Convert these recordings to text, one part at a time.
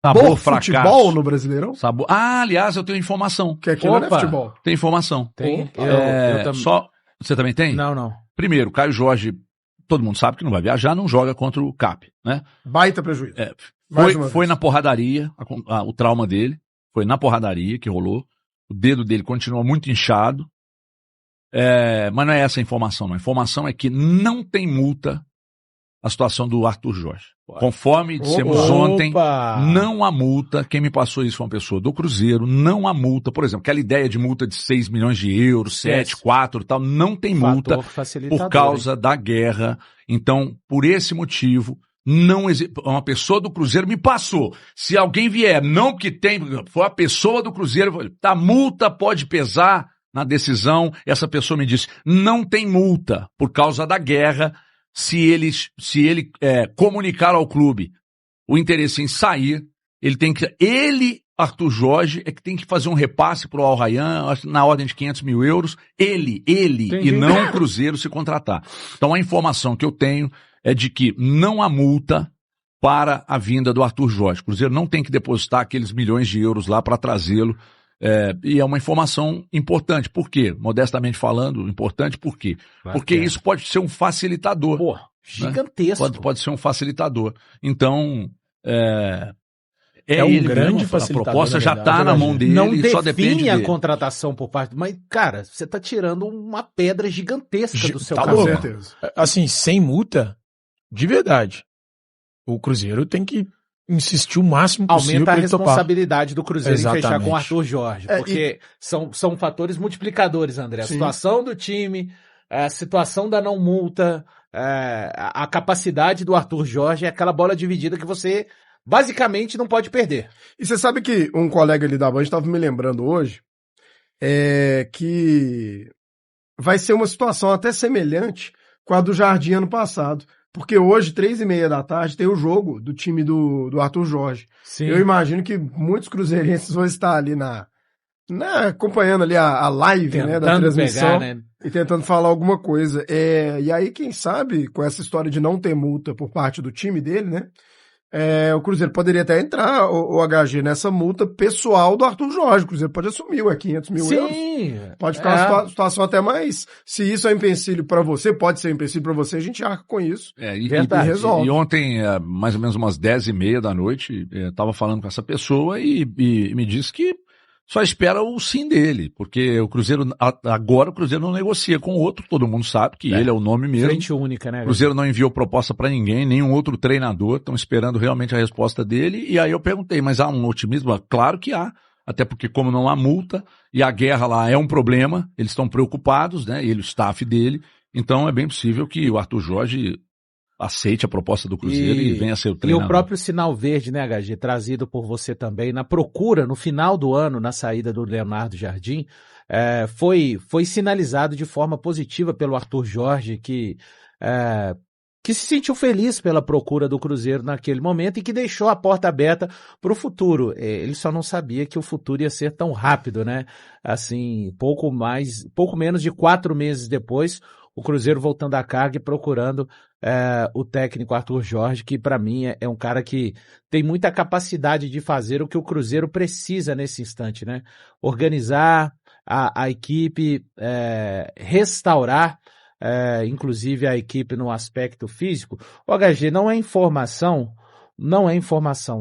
Sabor fracasso. Futebol no Brasileirão? Sabor... Ah, aliás, eu tenho informação. Que aquilo não é futebol. Tem informação. Tem. Só... Você também tem? Não. Primeiro, Caio Jorge, todo mundo sabe que não vai viajar, não joga contra o CAP, né? Baita prejuízo. Foi na porradaria, o trauma dele, foi na porradaria que rolou. O dedo dele continua muito inchado. Mas não é essa a informação, não. A informação é que não tem multa a situação do Arthur Jorge. Conforme dissemos ontem, não há multa. Quem me passou isso foi uma pessoa do Cruzeiro. Não há multa. Por exemplo, aquela ideia de multa de 6 milhões de euros, 7, 4 e tal, não tem multa por causa da guerra. Então, por esse motivo, uma pessoa do Cruzeiro me passou. Se alguém vier, não que tem, foi a pessoa do Cruzeiro, a multa pode pesar na decisão. Essa pessoa me disse, não tem multa por causa da guerra. Se ele comunicar ao clube o interesse em sair, Arthur Jorge, é que tem que fazer um repasse para o Al Rayyan, na ordem de 500 mil euros, ele, e não o Cruzeiro se contratar. Então a informação que eu tenho é de que não há multa para a vinda do Arthur Jorge. O Cruzeiro não tem que depositar aqueles milhões de euros lá para trazê-lo. E é uma informação importante. Por quê? Modestamente falando, importante por quê? Porque isso pode ser um facilitador. Pô, gigantesco. Né? Pode ser um facilitador. Então, um grande facilitador. A proposta já está na mão dele, não só depende a dele. contratação por parte... Mas, cara, você está tirando uma pedra gigantesca do seu caminho. Com certeza. Assim, sem multa, de verdade, o Cruzeiro tem que insistir o máximo possível. Aumenta a responsabilidade do Cruzeiro em fechar com o Exatamente. Arthur Jorge. Porque são fatores multiplicadores, André. A situação do time, a situação da não multa, a capacidade do Arthur Jorge é aquela bola dividida que você basicamente não pode perder. E você sabe que um colega ali da Band estava me lembrando hoje que vai ser uma situação até semelhante com a do Jardim ano passado. Porque hoje, 3h30 da tarde, tem o jogo do time do Arthur Jorge. Sim. Eu imagino que muitos cruzeirenses vão estar ali acompanhando ali a live, né, da transmissão, e tentando falar alguma coisa. E aí, quem sabe, com essa história de não ter multa por parte do time dele, né, o Cruzeiro poderia até entrar, o HG, nessa multa pessoal do Arthur Jorge. O Cruzeiro pode assumir 500 mil euros. Pode ficar uma situação até mais... Se isso é empecilho para você, pode ser empecilho para você, a gente arca com isso. E resolve. E ontem, mais ou menos umas 10h30 da noite, estava falando com essa pessoa e me disse que só espera o sim dele, porque o Cruzeiro, agora o Cruzeiro não negocia com o outro, todo mundo sabe que ele é o nome mesmo. Frente única, né? O Cruzeiro não enviou proposta para ninguém, nenhum outro treinador, estão esperando realmente a resposta dele, e aí eu perguntei, mas há um otimismo? Claro que há, até porque como não há multa, e a guerra lá é um problema, eles estão preocupados, né, ele, o staff dele, então é bem possível que o Arthur Jorge aceite a proposta do Cruzeiro e venha a ser o treinador. E o próprio sinal verde, né, HG, trazido por você também, na procura, no final do ano, na saída do Leonardo Jardim, foi sinalizado de forma positiva pelo Arthur Jorge, que se sentiu feliz pela procura do Cruzeiro naquele momento e que deixou a porta aberta para o futuro. Ele só não sabia que o futuro ia ser tão rápido, né? Assim, pouco menos de 4 meses depois, o Cruzeiro voltando à carga e procurando o técnico Arthur Jorge, que para mim é um cara que tem muita capacidade de fazer o que o Cruzeiro precisa nesse instante, né? Organizar a equipe, restaurar inclusive a equipe no aspecto físico. O HG não é informação,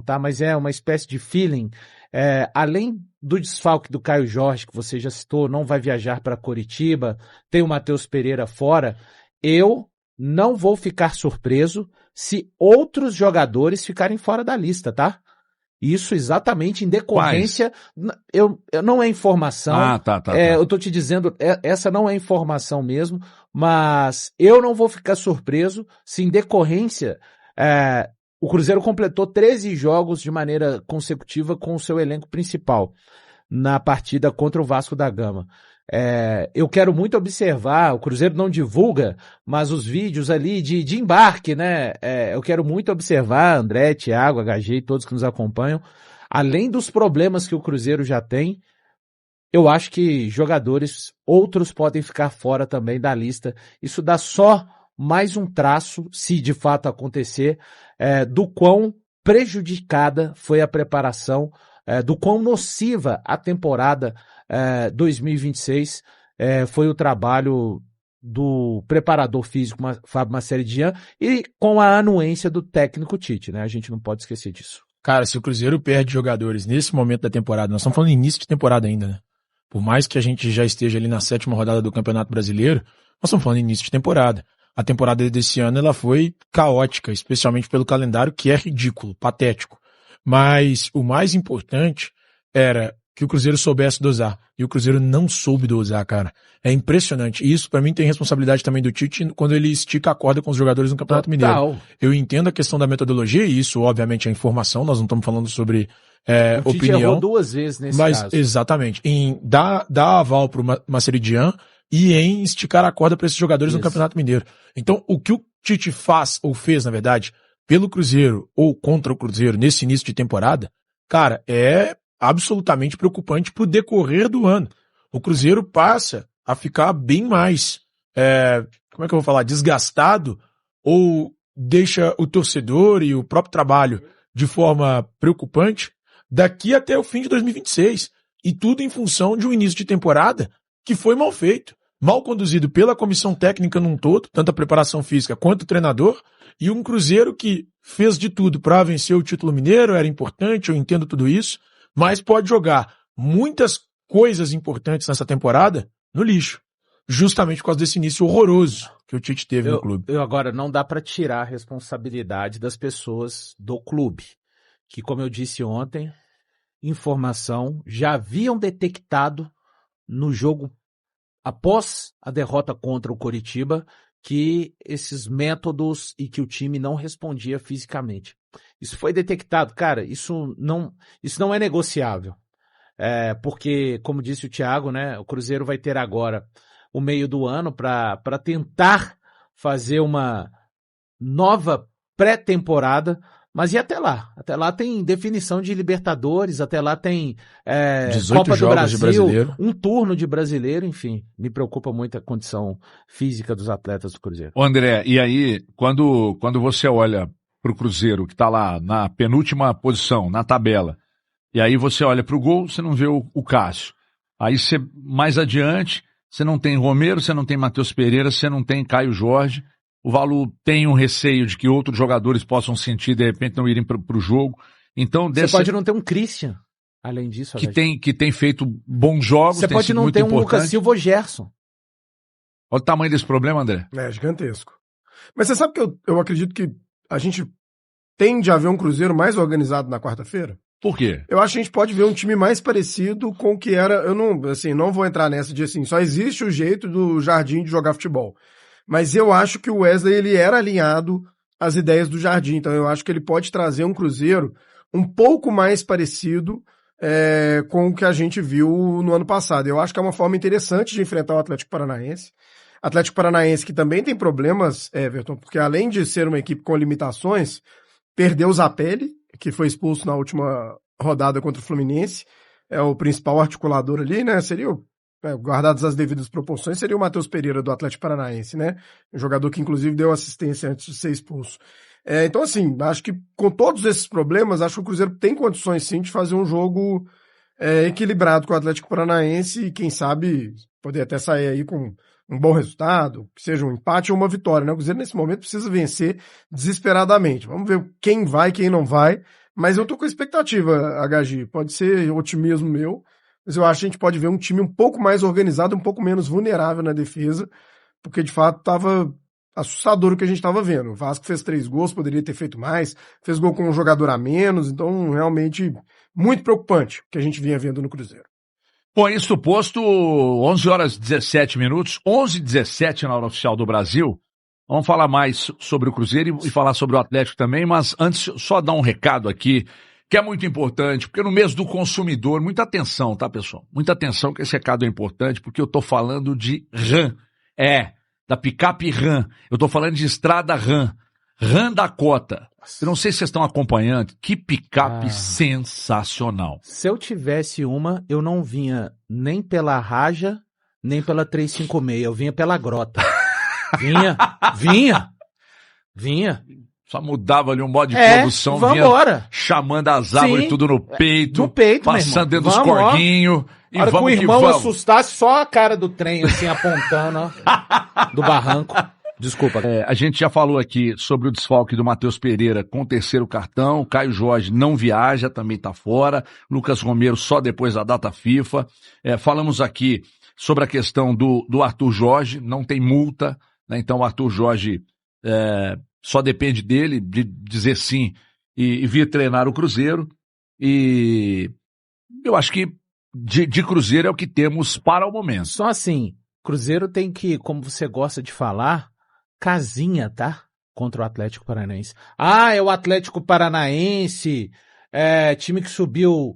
tá? Mas é uma espécie de feeling. Além do desfalque do Caio Jorge, que você já citou, não vai viajar para Coritiba, tem o Matheus Pereira fora, eu não vou ficar surpreso se outros jogadores ficarem fora da lista, tá? Isso exatamente em decorrência... não é informação. Tá. Eu tô te dizendo, essa não é informação mesmo, mas eu não vou ficar surpreso se em decorrência... o Cruzeiro completou 13 jogos de maneira consecutiva com o seu elenco principal na partida contra o Vasco da Gama. Eu quero muito observar, o Cruzeiro não divulga, mas os vídeos ali de embarque, né? Eu quero muito observar, André, Thiago, HG e todos que nos acompanham, além dos problemas que o Cruzeiro já tem, eu acho que jogadores, outros podem ficar fora também da lista. Isso dá só mais um traço, se de fato acontecer, do quão prejudicada foi a preparação do quão nociva a temporada 2026 foi o trabalho do preparador físico Fábio Maceridian e com a anuência do técnico Tite, né? A gente não pode esquecer disso. Cara, se o Cruzeiro perde jogadores nesse momento da temporada, nós estamos falando início de temporada ainda, né? Por mais que a gente já esteja ali na 7ª rodada do Campeonato Brasileiro, nós estamos falando início de temporada. A temporada desse ano ela foi caótica, especialmente pelo calendário, que é ridículo, patético. Mas o mais importante era que o Cruzeiro soubesse dosar. E o Cruzeiro não soube dosar, cara. É impressionante. E isso, pra mim, tem responsabilidade também do Tite quando ele estica a corda com os jogadores no Campeonato Mineiro. Eu entendo a questão da metodologia, e isso, obviamente, é informação. Nós não estamos falando sobre o Tite opinião. Errou 2 vezes nesse caso. Exatamente. Em dar aval pro Maceridian e em esticar a corda para esses jogadores no Campeonato Mineiro. Então, o que o Tite faz, ou fez, na verdade, pelo Cruzeiro ou contra o Cruzeiro nesse início de temporada, cara, é absolutamente preocupante pro decorrer do ano. O Cruzeiro passa a ficar bem mais, como é que eu vou falar, desgastado, ou deixa o torcedor e o próprio trabalho de forma preocupante daqui até o fim de 2026. E tudo em função de um início de temporada que foi mal feito, mal conduzido pela comissão técnica num todo, tanto a preparação física quanto o treinador, e um Cruzeiro que fez de tudo para vencer o título mineiro, era importante, eu entendo tudo isso, mas pode jogar muitas coisas importantes nessa temporada no lixo, justamente por causa desse início horroroso que o Tite teve no clube. Agora, não dá para tirar a responsabilidade das pessoas do clube, que, como eu disse ontem, informação já haviam detectado no jogo após a derrota contra o Coritiba que esses métodos e que o time não respondia fisicamente. Isso foi detectado, cara, isso não é negociável. Porque, como disse o Thiago, né, o Cruzeiro vai ter agora o meio do ano para tentar fazer uma nova pré-temporada, mas e até lá? Até lá tem definição de Libertadores, até lá tem Copa do Brasil, um turno de brasileiro, enfim. Me preocupa muito a condição física dos atletas do Cruzeiro. Ô André, e aí, quando você olha pro Cruzeiro, que tá lá na penúltima posição, na tabela, e aí você olha pro gol, você não vê o Cássio. Aí você, mais adiante, você não tem Romero, você não tem Matheus Pereira, você não tem Caio Jorge. O Valu tem um receio de que outros jogadores possam sentir, de repente, não irem pro jogo. Então, você pode não ter um Christian, além disso. Que tem feito bons jogos. Você pode não ter um Lucas Silva ou Gerson. Olha o tamanho desse problema, André. É gigantesco. Mas você sabe que eu acredito que a gente tende a ver um Cruzeiro mais organizado na quarta-feira? Por quê? Eu acho que a gente pode ver um time mais parecido com o que era... Eu não vou entrar nessa de assim, só existe o jeito do Jardim de jogar futebol. Mas eu acho que o Wesley, ele era alinhado às ideias do Jardim. Então eu acho que ele pode trazer um Cruzeiro um pouco mais parecido com o que a gente viu no ano passado. Eu acho que é uma forma interessante de enfrentar o Atlético Paranaense. Atlético Paranaense que também tem problemas, Everton, porque além de ser uma equipe com limitações, perdeu o Zapelli, que foi expulso na última rodada contra o Fluminense. É o principal articulador ali, né? Seria guardadas as devidas proporções, seria o Matheus Pereira do Atlético Paranaense, né? Um jogador que inclusive deu assistência antes de ser expulso. Então assim, acho que com todos esses problemas, acho que o Cruzeiro tem condições sim de fazer um jogo equilibrado com o Atlético Paranaense e quem sabe poder até sair aí com um bom resultado, que seja um empate ou uma vitória, né? O Cruzeiro nesse momento precisa vencer desesperadamente. Vamos ver quem vai, quem não vai, mas eu tô com expectativa, HG, pode ser otimismo meu, mas eu acho que a gente pode ver um time um pouco mais organizado, um pouco menos vulnerável na defesa, porque de fato estava assustador o que a gente estava vendo. O Vasco fez 3 gols, poderia ter feito mais, fez gol com um jogador a menos, então realmente muito preocupante o que a gente vinha vendo no Cruzeiro. Bom, isso posto, 11 horas 17 minutos, 11h17 na hora oficial do Brasil. Vamos falar mais sobre o Cruzeiro e falar sobre o Atlético também, mas antes só dar um recado aqui, que é muito importante, porque no mês do consumidor, muita atenção, tá, pessoal? Muita atenção, que esse recado é importante, porque eu tô falando de RAM. Da picape RAM. Eu tô falando de estrada RAM. RAM Dakota. Eu não sei se vocês estão acompanhando. Que picape sensacional. Se eu tivesse uma, eu não vinha nem pela Raja, nem pela 356. Eu vinha pela Grota. Vinha. Só mudava ali um modo de produção, vinha chamando as árvores tudo no peito, passando dentro dos corguinhos. E vamos que o irmão assustasse, só a cara do trem, assim, apontando, ó, do barranco. Desculpa. A gente já falou aqui sobre o desfalque do Matheus Pereira com o 3º cartão. O Caio Jorge não viaja, também está fora. Lucas Romero só depois da data FIFA. Falamos aqui sobre a questão do Arthur Jorge, não tem multa, né? Então o Arthur Jorge só depende dele de dizer sim e vir treinar o Cruzeiro. E eu acho que de Cruzeiro é o que temos para o momento. Só assim, Cruzeiro tem que, como você gosta de falar, casinha, tá? Contra o Atlético Paranaense. É o Atlético Paranaense, time que subiu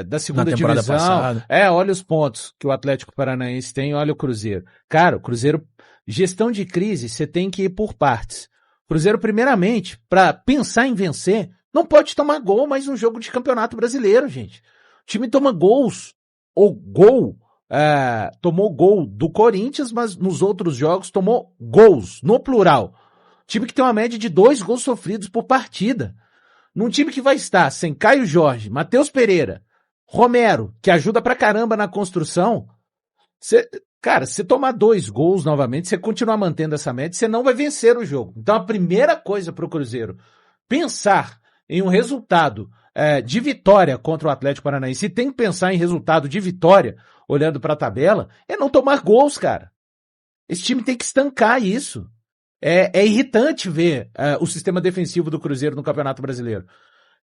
da segunda divisão. Passada. Olha os pontos que o Atlético Paranaense tem, olha o Cruzeiro. Cara, o Cruzeiro, gestão de crise, você tem que ir por partes. Cruzeiro, primeiramente, para pensar em vencer, não pode tomar gol mais um jogo de Campeonato Brasileiro, gente. O time toma gols, tomou gol do Corinthians, mas nos outros jogos tomou gols, no plural. Time que tem uma média de 2 gols sofridos por partida. Num time que vai estar sem Caio Jorge, Matheus Pereira, Romero, que ajuda pra caramba na construção, você tomar 2 gols novamente, você continuar mantendo essa média, você não vai vencer o jogo. Então a primeira coisa pro Cruzeiro, pensar em um resultado de vitória contra o Atlético Paranaense, e tem que pensar em resultado de vitória, olhando para a tabela, é não tomar gols, cara. Esse time tem que estancar isso. É irritante ver o sistema defensivo do Cruzeiro no Campeonato Brasileiro.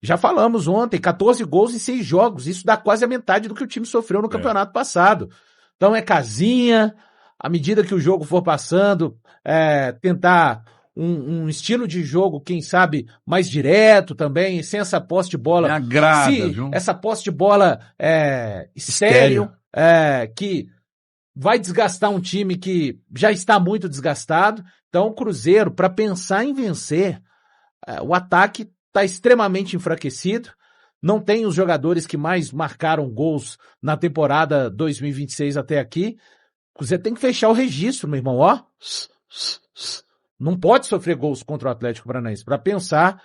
Já falamos ontem, 14 gols em 6 jogos, isso dá quase a metade do que o time sofreu no campeonato passado. Então casinha, à medida que o jogo for passando, tentar um estilo de jogo, quem sabe, mais direto também, sem essa posse de bola. Me agrada, viu? Essa posse de bola estéril, que vai desgastar um time que já está muito desgastado. Então, o Cruzeiro, para pensar em vencer, o ataque está extremamente enfraquecido. Não tem os jogadores que mais marcaram gols na temporada 2026 até aqui. O Cruzeiro tem que fechar o registro, meu irmão, ó. Não pode sofrer gols contra o Atlético Paranaense, para pensar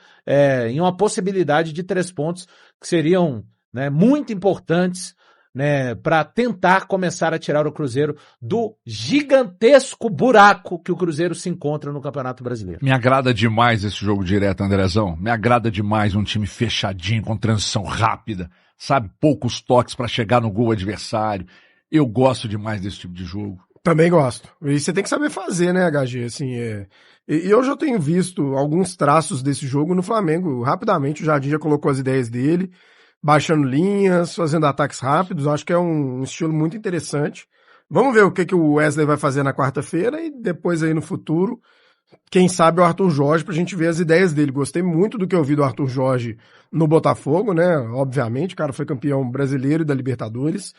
em uma possibilidade de 3 pontos que seriam, né, muito importantes, né, para tentar começar a tirar o Cruzeiro do gigantesco buraco que o Cruzeiro se encontra no Campeonato Brasileiro. Me agrada demais esse jogo direto, Andrezão. Me agrada demais um time fechadinho, com transição rápida, sabe? Poucos toques para chegar no gol adversário. Eu gosto demais desse tipo de jogo. Também gosto. E você tem que saber fazer, né, HG? Assim, E eu já tenho visto alguns traços desse jogo no Flamengo. Rapidamente, o Jardim já colocou as ideias dele, baixando linhas, fazendo ataques rápidos. Acho que é um estilo muito interessante. Vamos ver o que o Wesley vai fazer na quarta-feira e depois aí no futuro, quem sabe o Arthur Jorge, pra gente ver as ideias dele. Gostei muito do que eu vi do Arthur Jorge no Botafogo, né? Obviamente, o cara foi campeão brasileiro e da Libertadores.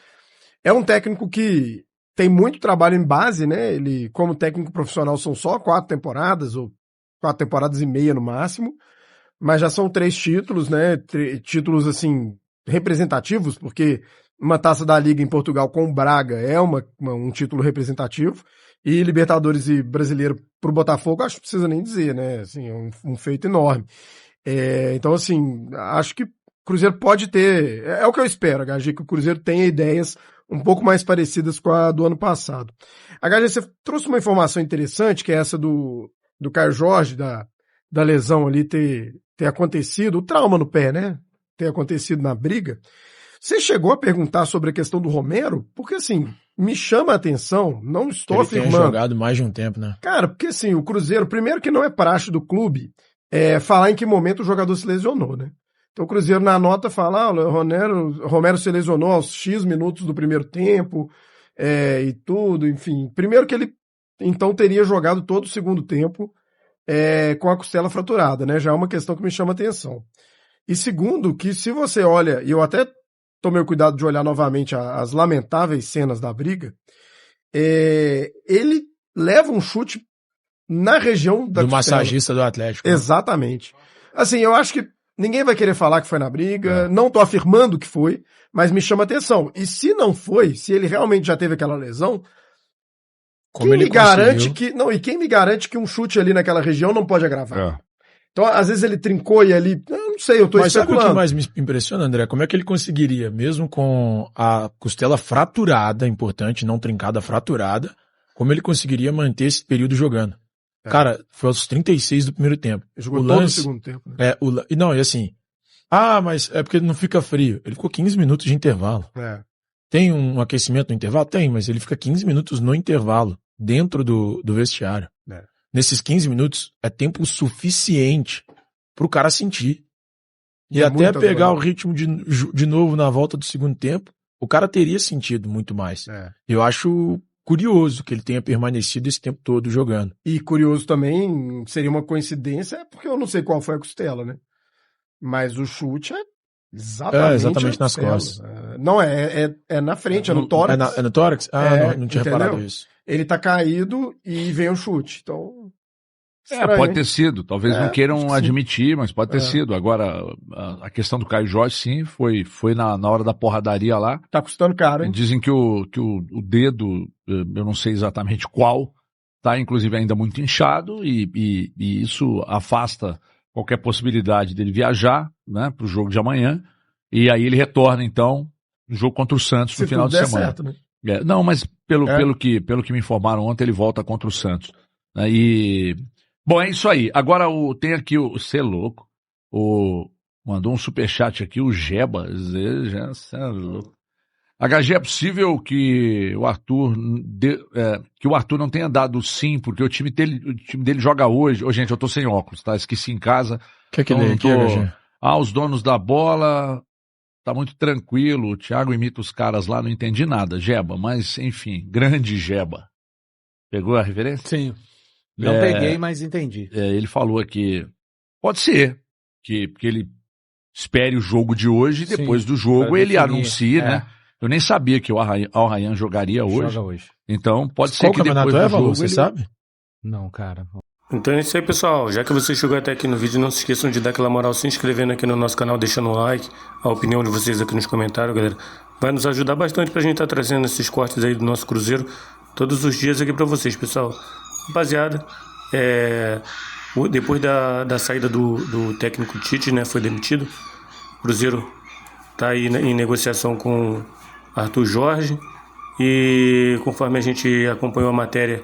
É um técnico que tem muito trabalho em base, né? Ele, como técnico profissional, são só 4 temporadas, ou 4 temporadas e meia no máximo, mas já são 3 títulos, né? Títulos, assim, representativos, porque uma taça da Liga em Portugal com o Braga é um título representativo, e Libertadores e Brasileiro pro Botafogo, acho que não precisa nem dizer, né? Assim, é um feito enorme. Então, assim, acho que o Cruzeiro pode ter, é o que eu espero, HG, que o Cruzeiro tenha ideias um pouco mais parecidas com a do ano passado. HG, você trouxe uma informação interessante, que é essa do Caio Jorge, da lesão ali ter acontecido, o trauma no pé, né? Ter acontecido na briga. Você chegou a perguntar sobre a questão do Romero? Porque, assim, me chama a atenção, não estou afirmando. Ele tem jogado mais de um tempo, né? Cara, porque, assim, o Cruzeiro, primeiro que não é praxe do clube falar em que momento o jogador se lesionou, né? Então o Cruzeiro na nota fala, Romero se lesionou aos X minutos do primeiro tempo, e tudo, enfim. Primeiro que ele, então, teria jogado todo o segundo tempo com a costela fraturada, né? Já é uma questão que me chama a atenção. E segundo, que se você olha, e eu até tomei o cuidado de olhar novamente as lamentáveis cenas da briga, ele leva um chute na região da do costela. Massagista do Atlético. Né? Exatamente. Assim, eu acho que ninguém vai querer falar que foi na briga, não tô afirmando que foi, mas me chama atenção. E se não foi, se ele realmente já teve aquela lesão, quem me garante que um chute ali naquela região não pode agravar? Então, às vezes ele trincou e ali, eu não sei, eu tô Mas especulando. sabe o que mais me impressiona, André? Como é que ele conseguiria, mesmo com a costela fraturada, importante, não trincada, fraturada, como ele conseguiria manter esse período jogando? Cara, foi aos 36 do primeiro tempo. Ele jogou todo o segundo tempo. Né? Não, e assim, mas é porque não fica frio. Ele ficou 15 minutos de intervalo. Tem um aquecimento no intervalo? Tem, mas ele fica 15 minutos no intervalo, dentro do vestiário. Nesses 15 minutos, é tempo suficiente pro cara sentir. E até pegar o ritmo de novo na volta do segundo tempo, o cara teria sentido muito mais. Eu acho curioso que ele tenha permanecido esse tempo todo jogando. E curioso também, seria uma coincidência, porque eu não sei qual foi a costela, né? Mas o chute é exatamente nas costas. Não, é na frente, é no tórax. É no tórax? Não tinha reparado isso. Ele tá caído e vem o chute, então... Estranho, pode ter sido, talvez não queiram admitir, mas pode ter sido. Agora, a questão do Caio Jorge, sim, foi na hora da porradaria lá. Tá custando caro, hein? Dizem que o dedo, eu não sei exatamente qual, tá inclusive ainda muito inchado e isso afasta qualquer possibilidade dele viajar, né, pro jogo de amanhã. E aí ele retorna, então, no jogo contra o Santos no final de semana. Certo, né? Não, mas pelo que me informaram ontem, ele volta contra o Santos. Bom, é isso aí. Agora tem aqui você é louco. Mandou um superchat aqui, o Jeba. Você é louco. HG, é possível que o Arthur não tenha dado sim, porque o time dele joga hoje. Gente, eu tô sem óculos, tá? Esqueci em casa. Que lê aqui, HG? Os donos da bola, tá muito tranquilo. O Thiago imita os caras lá, não entendi nada, Jeba. Mas, enfim, grande Jeba. Pegou a referência? Sim. Não peguei, mas entendi. Ele falou aqui, pode ser, que ele espere o jogo de hoje e depois do jogo ele anuncie, né? Eu nem sabia que o Al Rayyan jogaria hoje. Joga hoje. Então pode ser que depois do jogo você sabe? Não, cara. Então é isso aí, pessoal. Já que você chegou até aqui no vídeo, não se esqueçam de dar aquela moral se inscrevendo aqui no nosso canal, deixando um like, a opinião de vocês aqui nos comentários, galera. Vai nos ajudar bastante pra gente estar trazendo esses cortes aí do nosso Cruzeiro todos os dias aqui pra vocês, pessoal. Rapaziada, depois da saída do técnico Tite, né, foi demitido, o Cruzeiro tá aí em negociação com Arthur Jorge e conforme a gente acompanhou a matéria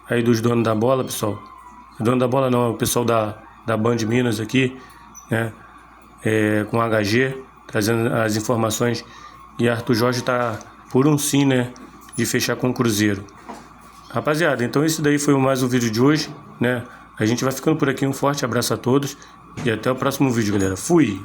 aí dos donos da bola, pessoal, o dono da bola não, é o pessoal da Band Minas aqui, né, com HG, trazendo as informações, e Arthur Jorge tá por um sim, né, de fechar com o Cruzeiro. Rapaziada, então esse daí foi mais um vídeo de hoje, né? A gente vai ficando por aqui, um forte abraço a todos e até o próximo vídeo, galera. Fui!